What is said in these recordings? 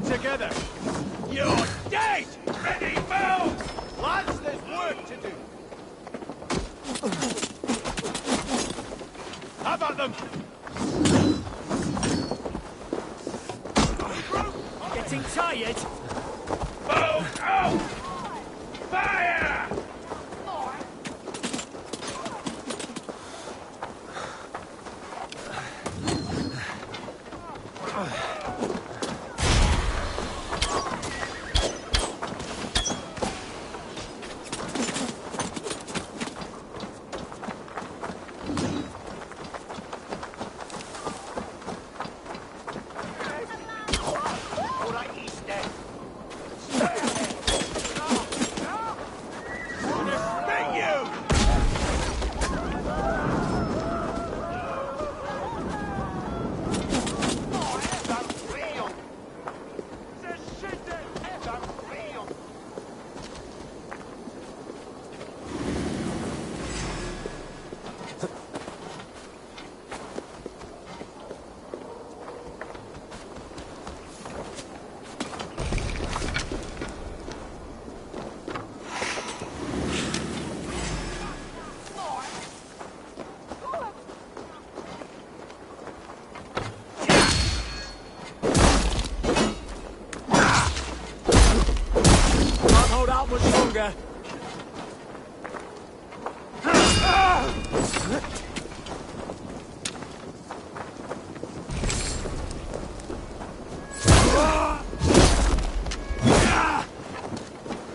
Together. You're dead! Ready, move! Lads, there's work to do. How about them? Getting tired? Move out! Fire!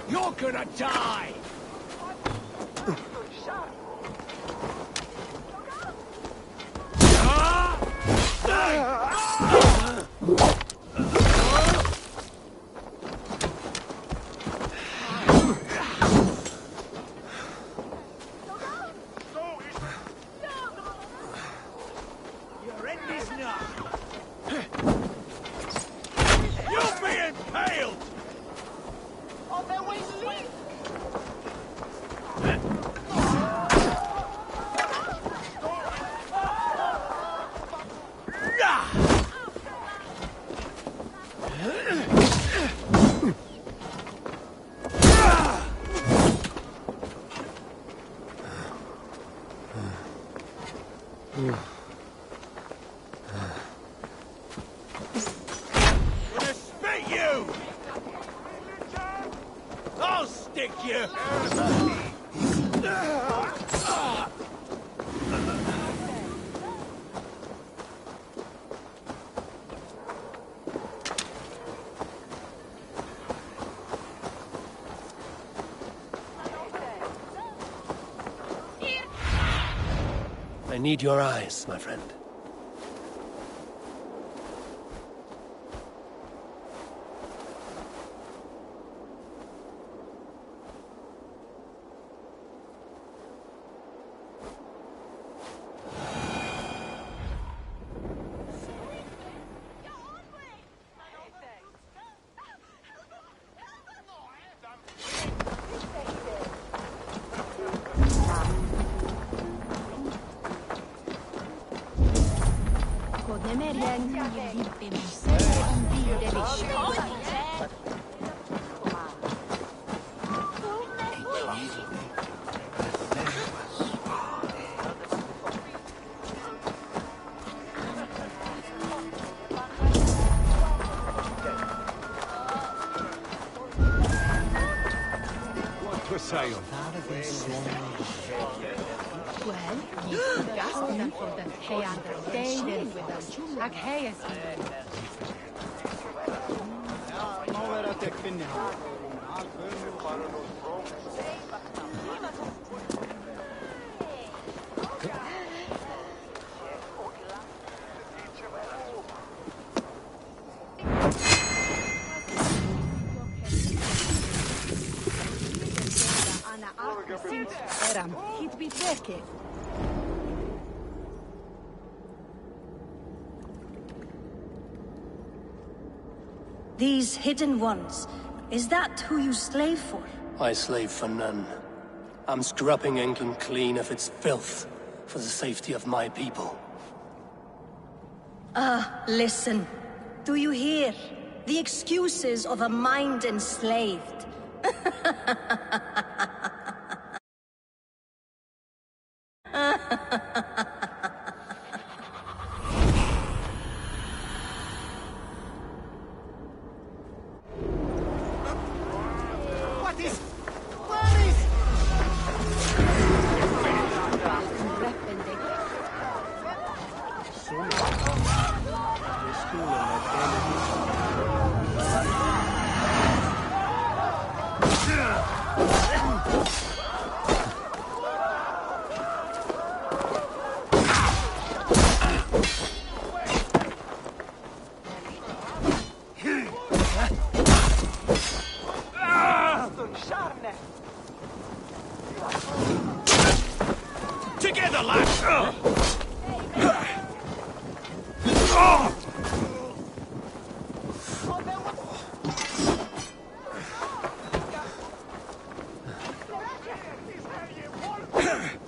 You're gonna die! I need your eyes, my friend. He'd be taken. These hidden ones, is that who you slave for? I slave for none. I'm scrubbing England clean of its filth for the safety of my people. Listen. Do you hear? The excuses of a mind enslaved. Together, lads!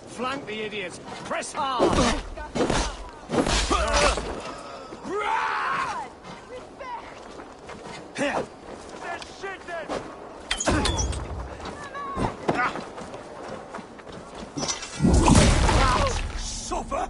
Flank the idiots! Press hard! Suffer!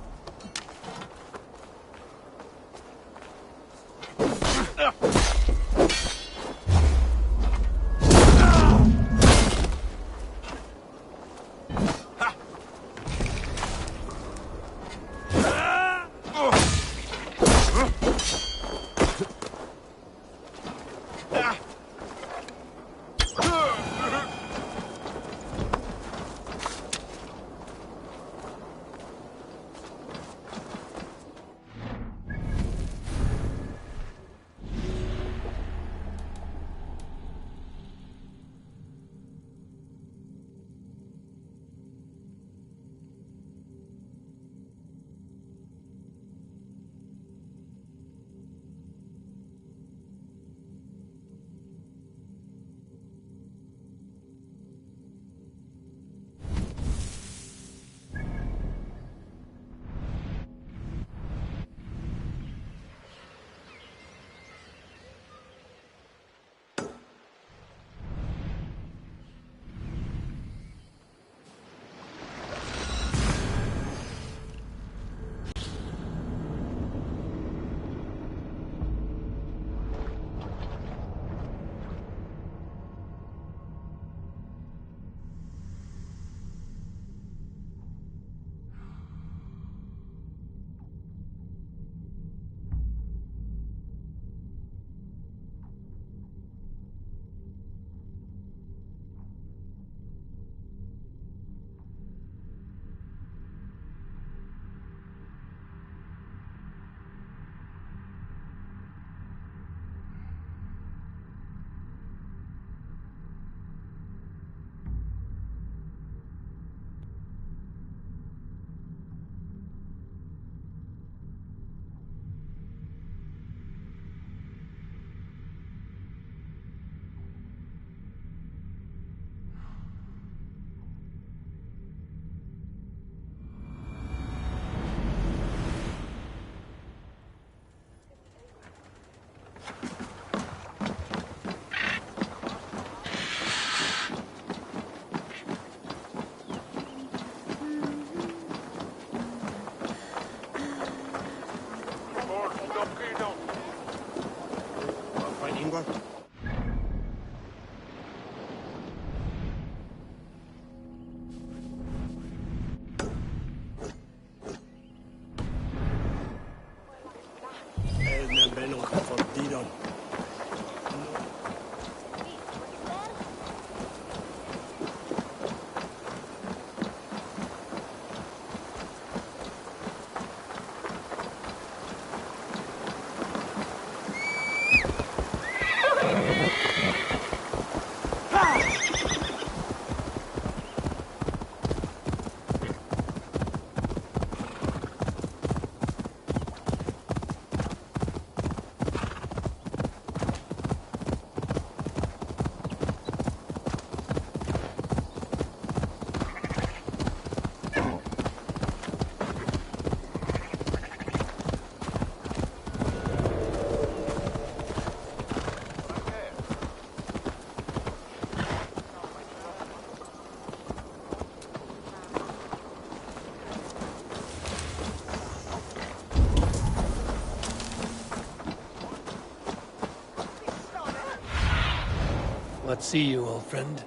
What see you, old friend?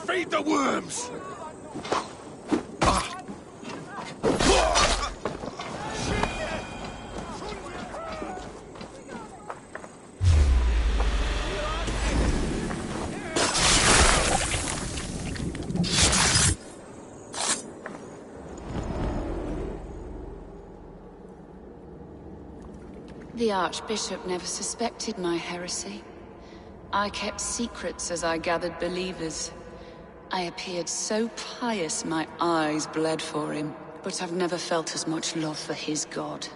Feed the worms! The Archbishop never suspected my heresy. I kept secrets as I gathered believers. I appeared so pious my eyes bled for him. But I've never felt as much love for his god.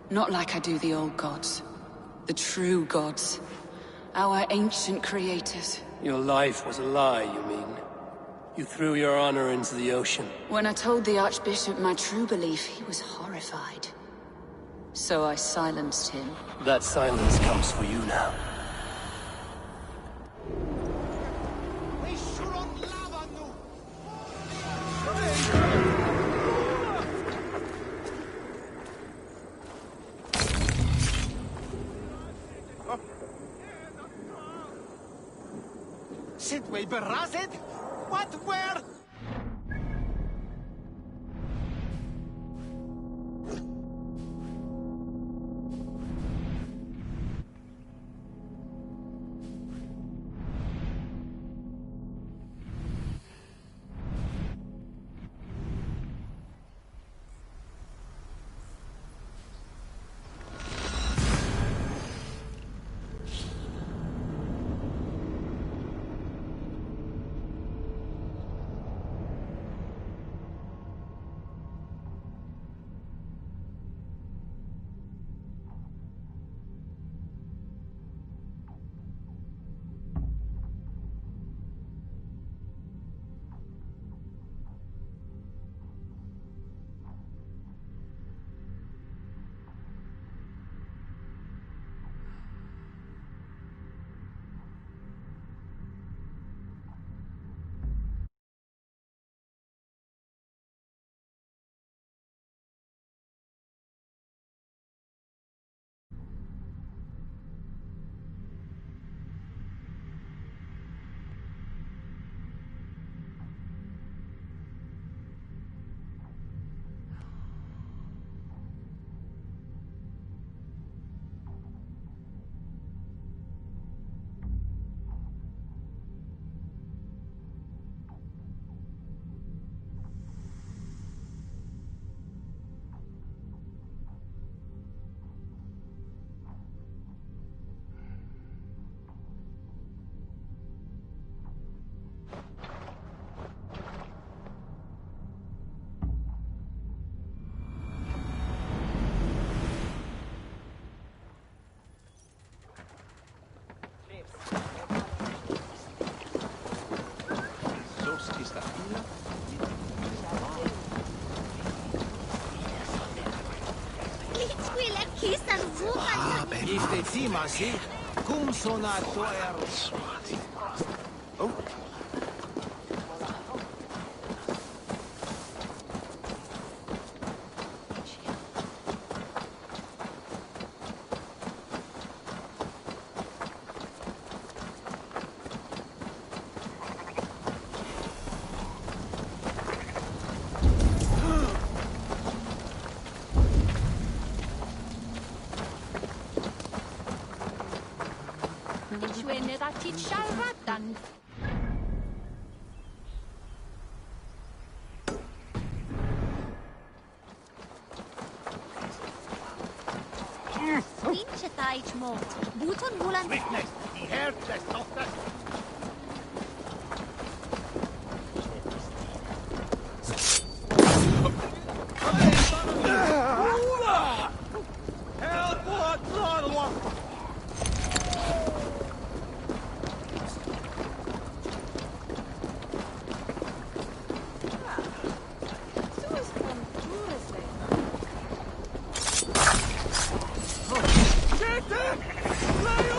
Not like I do the old gods. The true gods. Our ancient creators. Your life was a lie, you mean? You threw your honor into the ocean. When I told the Archbishop my true belief, he was horrified. So I silenced him. That silence comes for you now. Sind we berased? What were... Witness, die Herd des Tochters.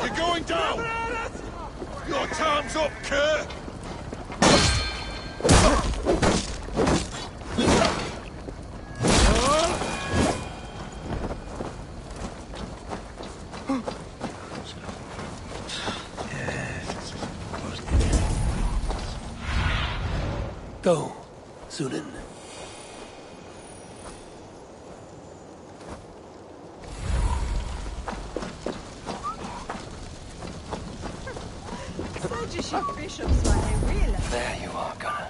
You're going down! Your time's up, cur! Go, Synin. There you are, Gunnar.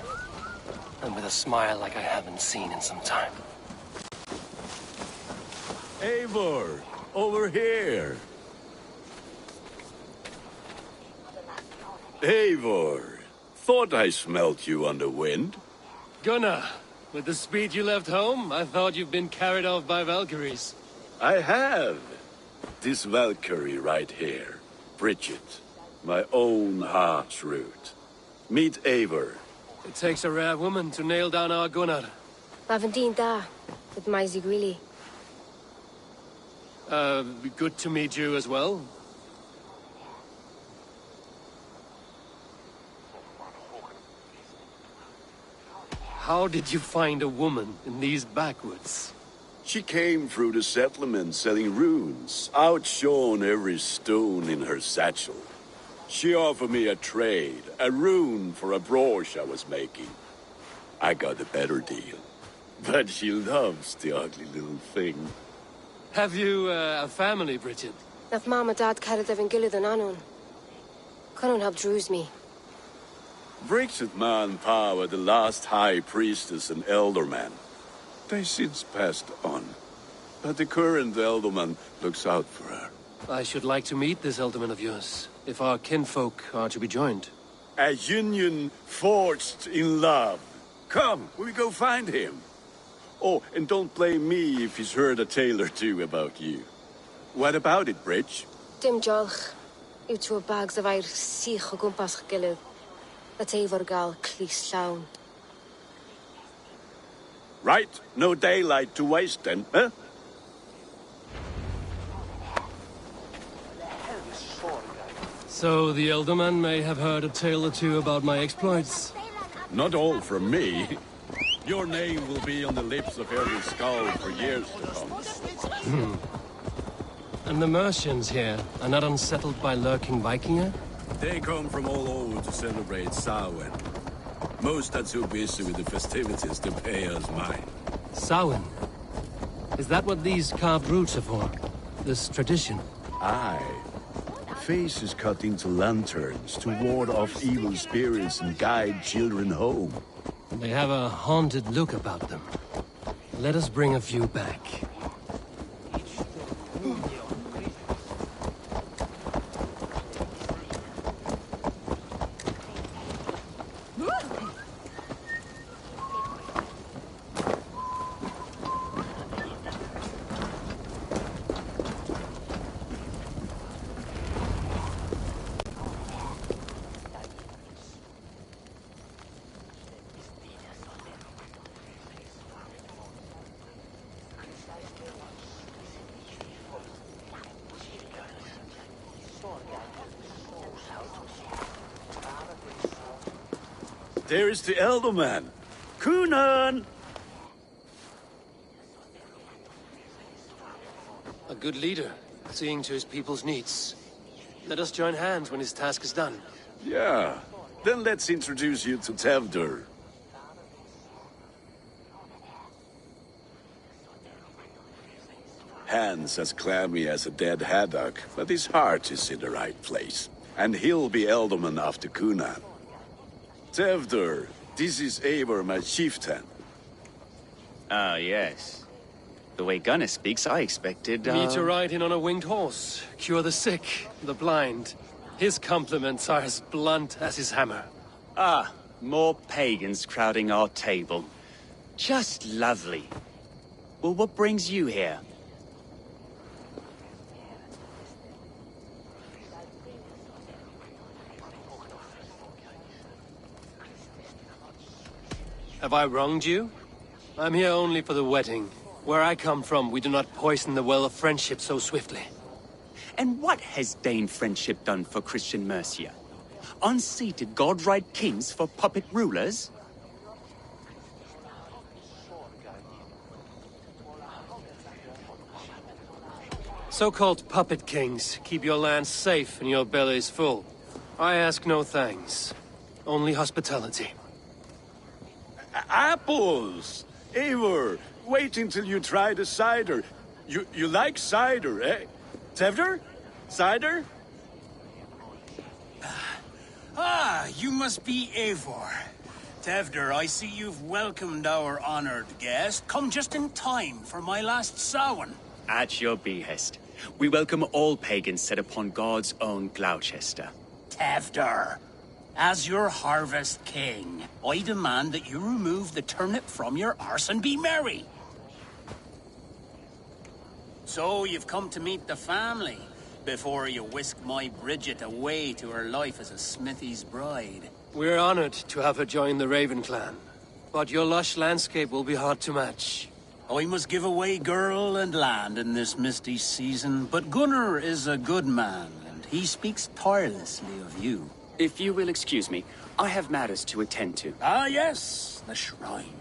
And with a smile like I haven't seen in some time. Eivor, over here! Eivor, thought I smelt you on the wind. Gunnar, with the speed you left home, I thought you'd been carried off by Valkyries. I have. This Valkyrie right here, Brigid, my own heart's root. Meet Eivor. It takes a rare woman to nail down our Gunnar. Lavendine da, with my Zigrili. Good to meet you as well. How did you find a woman in these backwoods? She came through the settlement selling runes, outshone every stone in her satchel. She offered me a trade, a rune for a brooch I was making. I got a better deal. But she loves the ugly little thing. Have you a family, Brigid? Naf mama dad carried even gilly than anon. Cannon help drews me. Brigid man Pa were the last high priestess and Ealdorman. They since passed on. But the current Ealdorman looks out for her. I should like to meet this Ealdorman of yours, if our kinfolk are to be joined. A union forged in love. Come, we go find him. Oh, and don't blame me if he's heard a tale or two about you. What about it, Bridge? Dim jolch. You two bags of air sich o gumpas gilid. That Eivor gal clis llawn. Right, no daylight to waste then, huh? So the Ealdorman may have heard a tale or two about my exploits. Not all from me. Your name will be on the lips of every skull for years to come. And the Mercians here are not unsettled by lurking Vikinger? They come from all over to celebrate Samhain. Most are too busy with the festivities to pay us mind. Samhain? Is that what these carved roots are for? This tradition? Aye. Faces cut into lanterns to ward off evil spirits and guide children home. They have a haunted look about them. Let us bring a few back. there is the Ealdorman. Gunnar! A good leader, seeing to his people's needs. Let us join hands when his task is done. Yeah. Then let's introduce you to Tewdwr. Hands as clammy as a dead haddock, but his heart is in the right place. And he'll be Ealdorman after Gunnar. Tewdwr, this is Eivor, my chieftain. Ah, yes. The way Gunnar speaks, I expected, Me to ride in on a winged horse, cure the sick, the blind. His compliments are as blunt as his hammer. Ah, more pagans crowding our table. Just lovely. Well, what brings you here? Have I wronged you? I'm here only for the wedding. Where I come from, we do not poison the well of friendship so swiftly. And what has Dane friendship done for Christian Mercia? Unseated godright kings for puppet rulers? So-called puppet kings keep your lands safe and your bellies full. I ask no thanks, only hospitality. Apples! Eivor, wait until you try the cider. You like cider, eh? Tewdwr? Cider? Ah, you must be Eivor. Tewdwr, I see you've welcomed our honored guest. Come just in time for my last Samhain. At your behest. We welcome all pagans set upon God's own Glowecestre. Tewdwr, as your harvest king, I demand that you remove the turnip from your arse and be merry. So you've come to meet the family, before you whisk my Brigid away to her life as a smithy's bride. We're honored to have her join the Raven clan, but your lush landscape will be hard to match. I must give away girl and land in this misty season, but Gunnar is a good man, and he speaks tirelessly of you. If you will excuse me, I have matters to attend to. Ah yes, the shrine.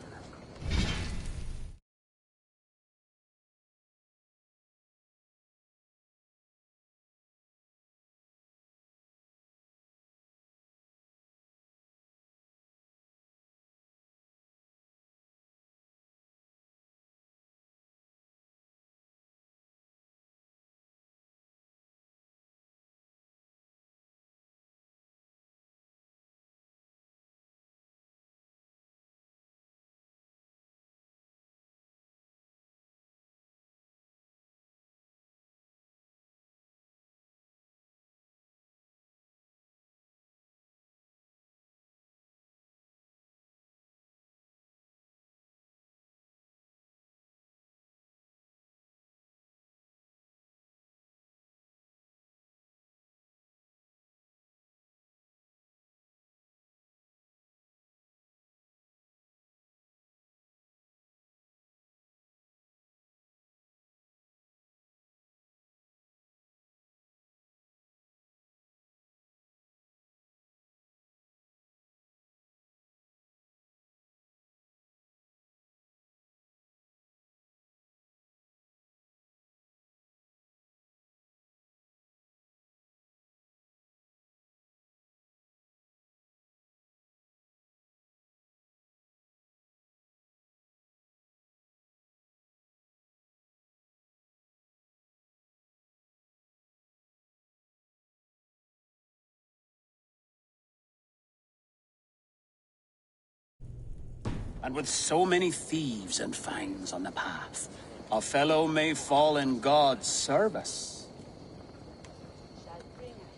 And with so many thieves and fangs on the path, a fellow may fall in God's service.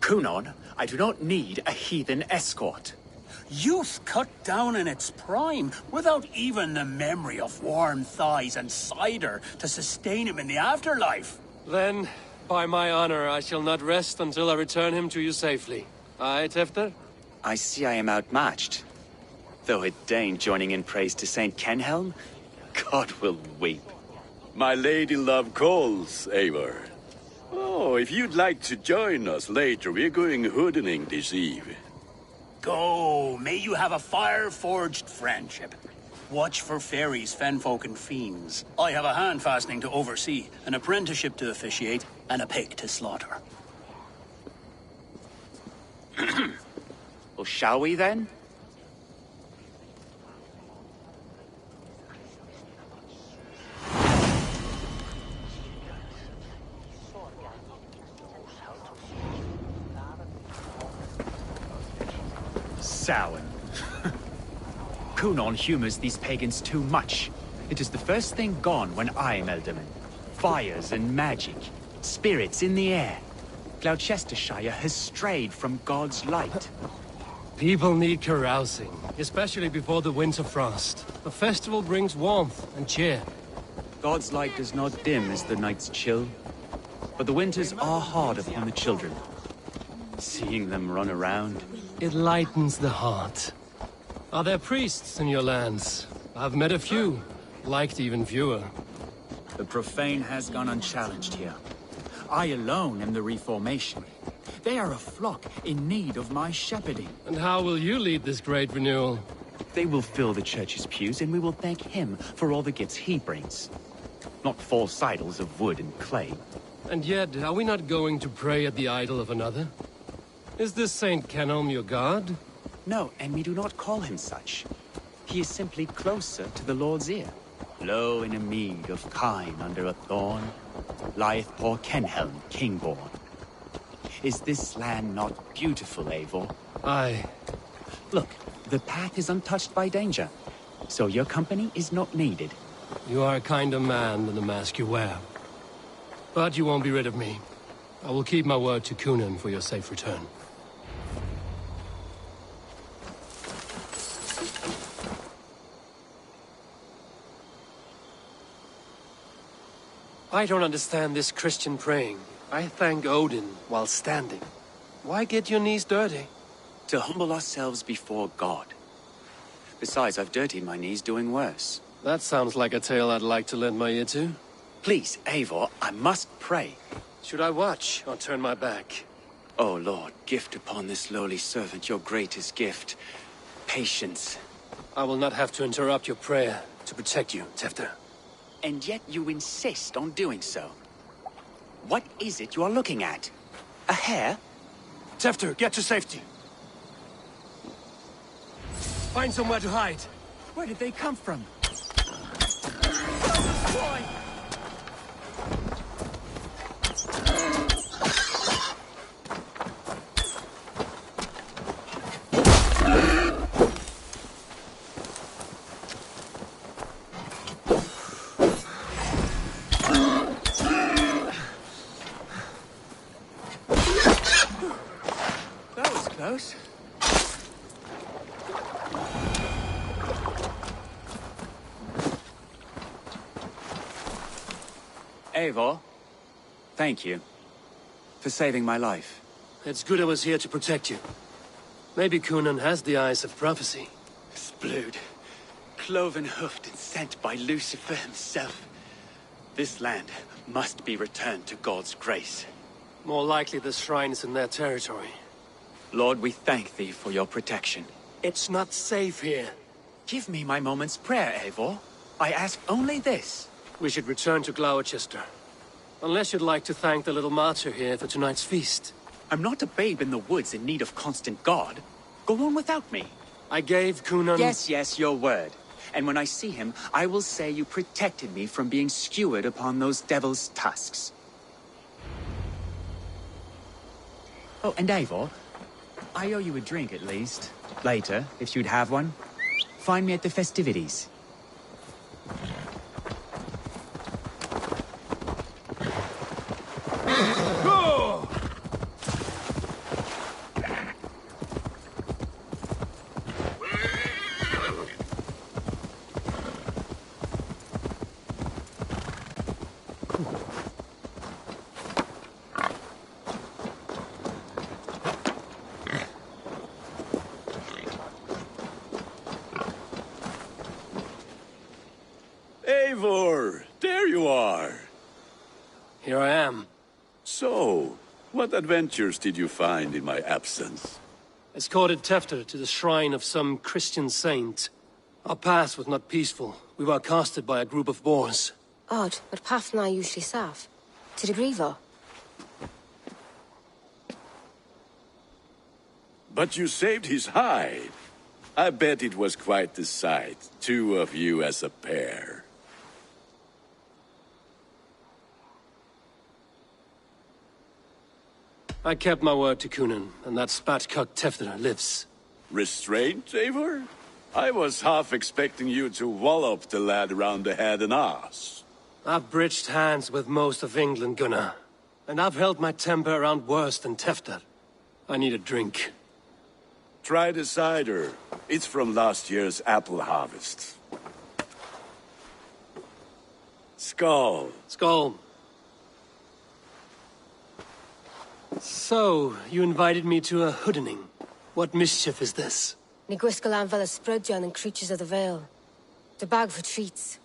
Cunon, I do not need a heathen escort. Youth cut down in its prime, without even the memory of warm thighs and cider to sustain him in the afterlife. Then, by my honor, I shall not rest until I return him to you safely. Aye, Tewdwr? I see I am outmatched. Though a Dane joining in praise to Saint Kenhelm, God will weep. My lady love calls, Eivor. Oh, if you'd like to join us later, we're going hoodening this eve. go. May you have a fire-forged friendship. Watch for fairies, fenfolk, and fiends. I have a hand fastening to oversee, an apprenticeship to officiate, and a pig to slaughter. Well, shall we then? Samhain. Cynon humors these pagans too much. It is the first thing gone when I am Ealdorman. Fires and magic, spirits in the air. Gloucestershire has strayed from God's light. People need carousing, especially before the winter frost. A festival brings warmth and cheer. God's light does not dim as the nights chill, but the winters are hard upon the children. Seeing them run around, it lightens the heart. Are there priests in your lands? I've met a few, liked even fewer. the profane has gone unchallenged here. I alone am the reformation. They are a flock in need of my shepherding. And how will you lead this great renewal? They will fill the church's pews, and we will thank him for all the gifts he brings. Not false idols of wood and clay. And yet, are we not going to pray at the idol of another? Is this Saint Canom your god? No, and we do not call him such. He is simply closer to the Lord's ear. Low in a mead of kine under a thorn, lieth poor Kenhelm, king-born. Is this land not beautiful, Eivor? Aye. Look, the path is untouched by danger, so your company is not needed. You are a kinder man than the mask you wear. But you won't be rid of me. I will keep my word to Cynon for your safe return. I don't understand this Christian praying. I thank Odin while standing. Why get your knees dirty? To humble ourselves before God. Besides, I've dirtied my knees doing worse. That sounds like a tale I'd like to lend my ear to. Please, Eivor, I must pray. Should I watch or turn my back? O Lord, gift upon this lowly servant your greatest gift. Patience. I will not have to interrupt your prayer to protect you, Tewdwr. And yet you insist on doing so. What is it you are looking at? A hare? Tewdwr, get to safety. Find somewhere to hide. Where did they come from? Boy! That was close. Eivor, thank you for saving my life. It's good I was here to protect you. Maybe Cynon has the eyes of prophecy. Splood, cloven-hoofed and sent by Lucifer himself. This land must be returned to God's grace. More likely the shrine is in their territory. Lord, we thank thee for your protection. It's not safe here. Give me my moment's prayer, Eivor. I ask only this. We should return to Glowecestre. Unless you'd like to thank the little martyr here for tonight's feast. I'm not a babe in the woods in need of constant guard. Go on without me. I gave Cynon... Yes, your word. And when I see him, I will say you protected me from being skewered upon those devil's tusks. Oh, and Eivor, I owe you a drink at least. Later, if you'd have one. Find me at the festivities. Eivor, there you are. Here I am. So, what adventures did you find in my absence? Escorted Tewdwr to the shrine of some Christian saint. Our path was not peaceful. We were accosted by a group of boars. Odd, but path na usually safe. To the Grievo. But you saved his hide. I bet it was quite the sight, two of you as a pair. I kept my word to Cynon, and that spat-cuck Tewdwr lives. Restraint, Eivor? I was half expecting you to wallop the lad around the head and ass. I've bridged hands with most of England, Gunnar. And I've held my temper around worse than Tewdwr. I need a drink. Try the cider. It's from last year's apple harvest. Skull. Skull. So, you invited me to a hoodening. What mischief is this? Ni gwisgalan fel ysbrydion and creatures of the Vale. The bag for treats.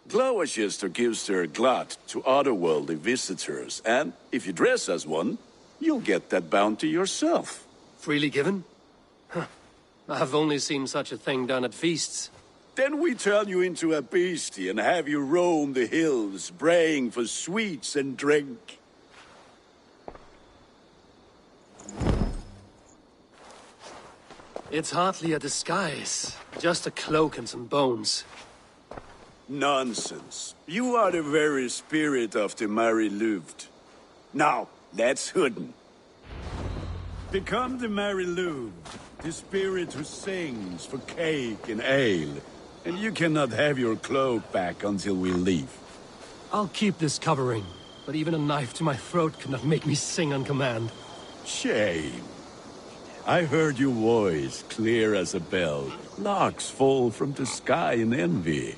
Glowecestre gives their glut to otherworldly visitors, and if you dress as one, you'll get that bounty yourself. Freely given? Huh. I've only seen such a thing done at feasts. Then we turn you into a beastie and have you roam the hills, braying for sweets and drink. It's hardly a disguise. Just a cloak and some bones. Nonsense. You are the very spirit of the Mary Louved. Now, let's hooden. Become the Mary Louved, the spirit who sings for cake and ale. And you cannot have your cloak back until we leave. I'll keep this covering, but even a knife to my throat cannot make me sing on command. Shame. I heard your voice clear as a bell. Locks fall from the sky in envy.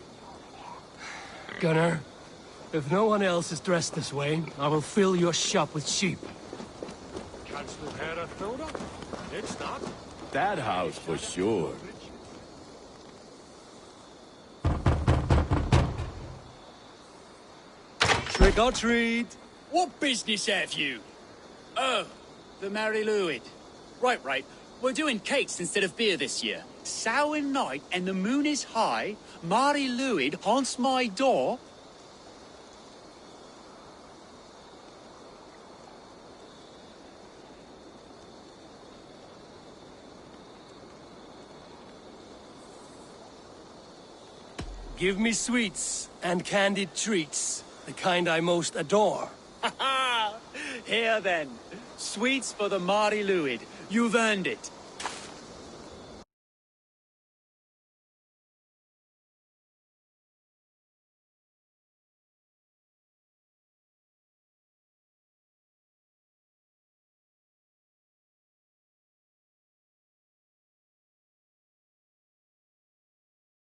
Gunnar, if no one else is dressed this way, I will fill your shop with sheep. It's not. That house for sure. Trick or treat! What business have you? Oh, the Mary Lwyd. Right. We're doing cakes instead of beer this year. Samhain night and the moon is high. Mary Lwyd haunts my door. Give me sweets and candied treats, the kind I most adore. Ha ha! Here then. Sweets for the Mary Lwyd. You've earned it.